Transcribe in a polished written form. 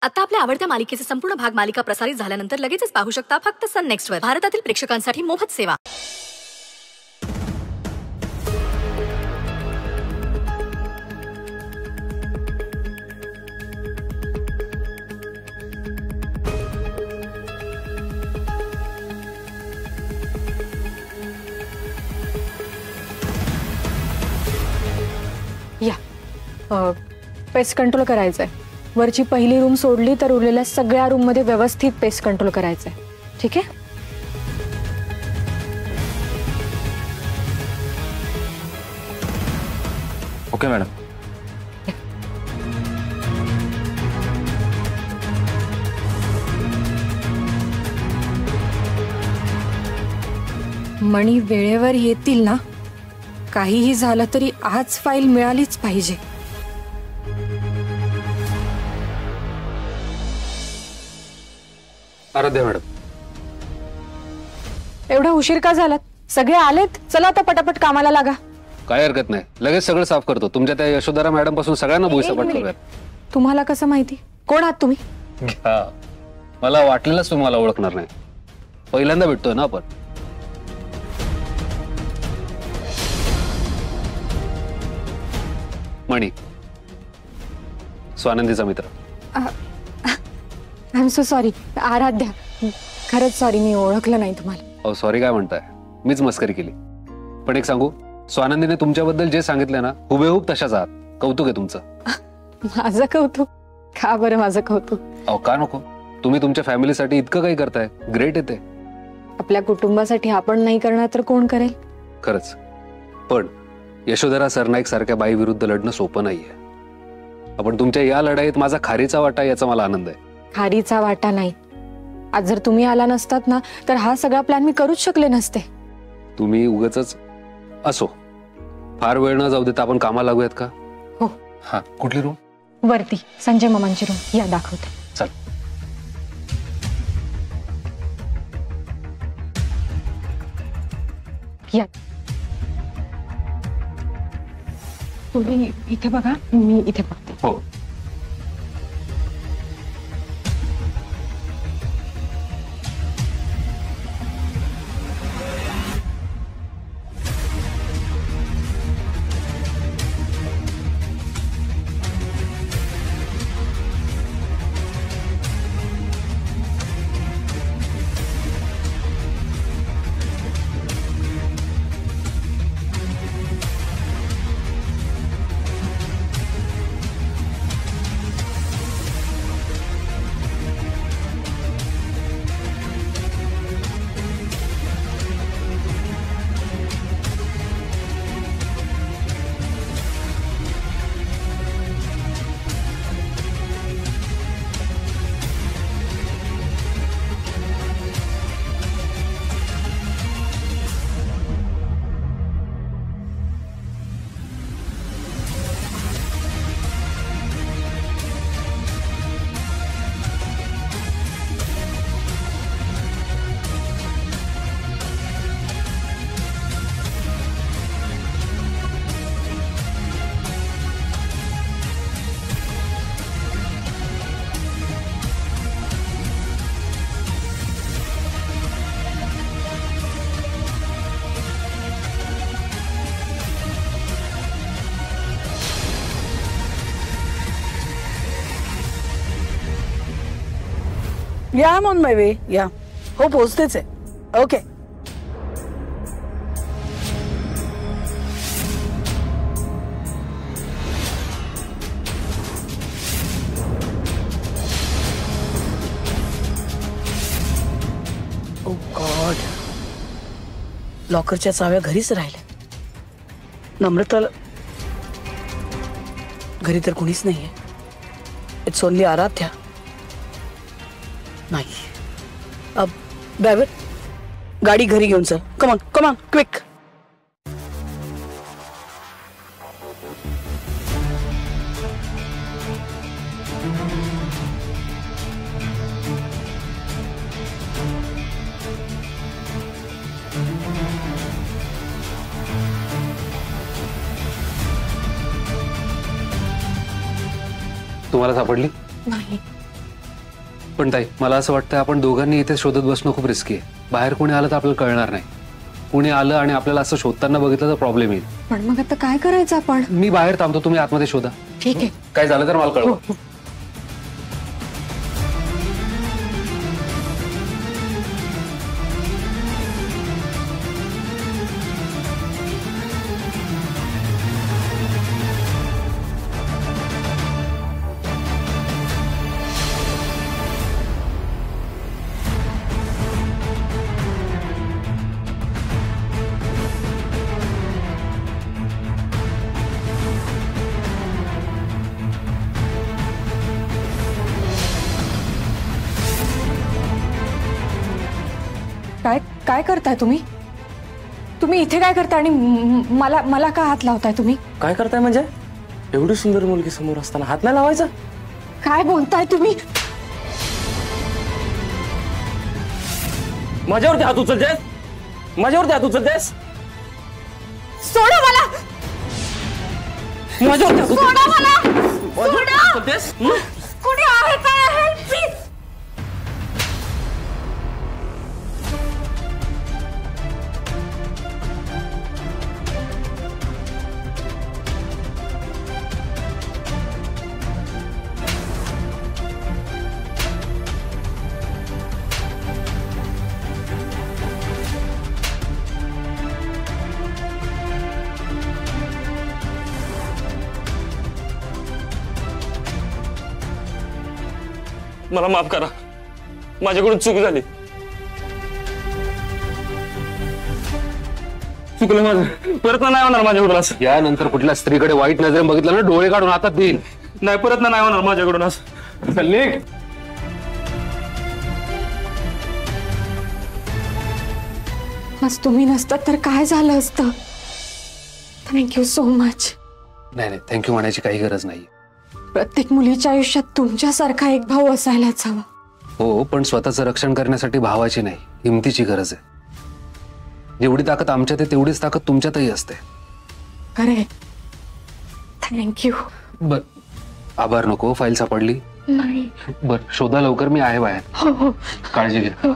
आता आपल्या आवडत्या मालिकेचे संपूर्ण भाग मालिका प्रसारित झाल्यानंतर लगेचच पाहू शकता फक्त सन नेक्स्ट वर. भारतातील प्रेक्षकांसाठी मोफत सेवा. या पेस्ट कंट्रोल करायचंय. वरची पहिली रूम सोडली तर उरलेल्या सगळ्या रूम मध्ये व्यवस्थित पेस्ट कंट्रोल करायचंय. ठीक आहे. Okay madam. मणी वेळेवर येतील ना. काहीही झालं तरी आज फाईल मिळालीच पाहिजे. आराध्या मॅडम, एवढा उशीर का झालात? सगळे आलेत, चला आता पटापट कामाला लागा. काय हरकत नाही, लगेच सगळं साफ करतो. तुमच्या त्या यशोधरा मॅडम पासून सगळ्यांना भुईसपाट करूयात. तुम्हाला कसं माहिती? कोण आहात तुम्ही? घ्या, मला वाटलेलंच तुम्हाला ओळखणार नाही. पहिल्यांदा भेटतोय ना आपण. मणी, स्वानंदीचा मित्र. I am so sorry. Aaradhya, खरंच सॉरी, मी ओळखलं नाही तुम्हाला. अहो सॉरी काय म्हणताय, मीच मस्करी केली. पण एक सांगू, स्वानंदीने तुमच्याबद्दल जे सांगितलं ना, हुबेहूब तशाच आहात. कौतुक आहे तुमचं. माझं कौतुक? का बरं माझं कौतुक? अहो का नको, तुम्ही तुमच्या फॅमिलीसाठी इतकं काही करताय. ग्रेट येते. आपल्या कुटुंबासाठी आपण नाही करणार तर कोण करेल? खरंच. पण यशोधरा सरनाईक सारख्या बाई विरुद्ध लढणं सोपं नाहीये. आपण तुमच्या या लढाईत माझा खारीचा वाटा, याचा मला आनंद आहे. खारीचा वाटा नाही. आज जर तुम्ही आला नसतात ना, तर हा सगळा प्लॅन मी करूच शकले नसते. तुम्ही उगाचच. असो, फार वेळ न जाऊ देता आपण कामाला लागूयात का? हो. हा, कुठली रूम? वरती संजय मामांची रूम. या दाखवते. चल. या. तुम्ही इथे बघा, मी इथे बघते. हो. Yeah, I'm on my way. Yeah. हो पोहोचतेच आहे. ओके. ओ गॉड, लॉकरच्या चाव्या घरीच राहिल्या. नम्रता घरी तर कोणीच नाहीये. It's only Aaradhya. नाही. अब ड्रायव्हर, गाडी घरी घेऊन चल. Come on, come on, quick. तुम्हाला सापडली? नाही. पण ताई मला असं वाटतं आपण दोघांनी इथे शोधत बसणं खूप रिस्की आहे. बाहेर कोणी आलं तर आपल्याला कळणार नाही. कुणी आलं आणि आपल्याला असं शोधताना बघितलं तर प्रॉब्लेम येईल. पण मग आता काय करायचं आपण? मी बाहेर थांबतो, तुम्ही आतमध्ये शोधा. ठीक आहे. काय झालं तर मला कळवा. काय काय करताय तुम्ही? तुम्ही इथे काय करताय आणि मला मला का हात लावताय तुम्ही? काय करताय म्हणजे? एवढी सुंदर मुलगी समोर असताना हात नाही लावायचा? काय बोलताय तुम्ही? माझ्यावरती हात उचलतेस? माझ्यावरती हात उचलतेस? सोडा मला! माझ्यावरती हात सोडा मला! सोडा! उचलतेस? कोणी आहे काय आहे? प्लीज! मला माफ करा, माझ्याकडून चूक झाली. चुकलं माझं, परत नाही होणार माझ्याकडून असं. यानंतर कुठल्या स्त्रीकडे वाईट नजरेने बघितलं ना, डोळे काढून हातात देईल. नाही, परत नाही होणार माझ्याकडून असं. चल निघ. आज तुम्ही नसतात तर काय झालं असतं? Thank you so much. नाही नाही, थँक्यू म्हणायची काही गरज नाही. प्रत्येक मुलीच्या आयुष्यात तुमच्यासारखा एक भाऊ असायलाच हवा. हो, पण स्वतःचं रक्षण करण्यासाठी भावाची नाही, हिमतीची गरज आहे. जेवढी ताकद आमच्यात आहे तेवढीच ताकद तुमच्यातही असते. खरे. थँक्यू. बर, आभार नको. फाईल सापडली? नाही. बर, शोधा लवकर, मी आहे बाहेर. हो हो. काळजी घ्या.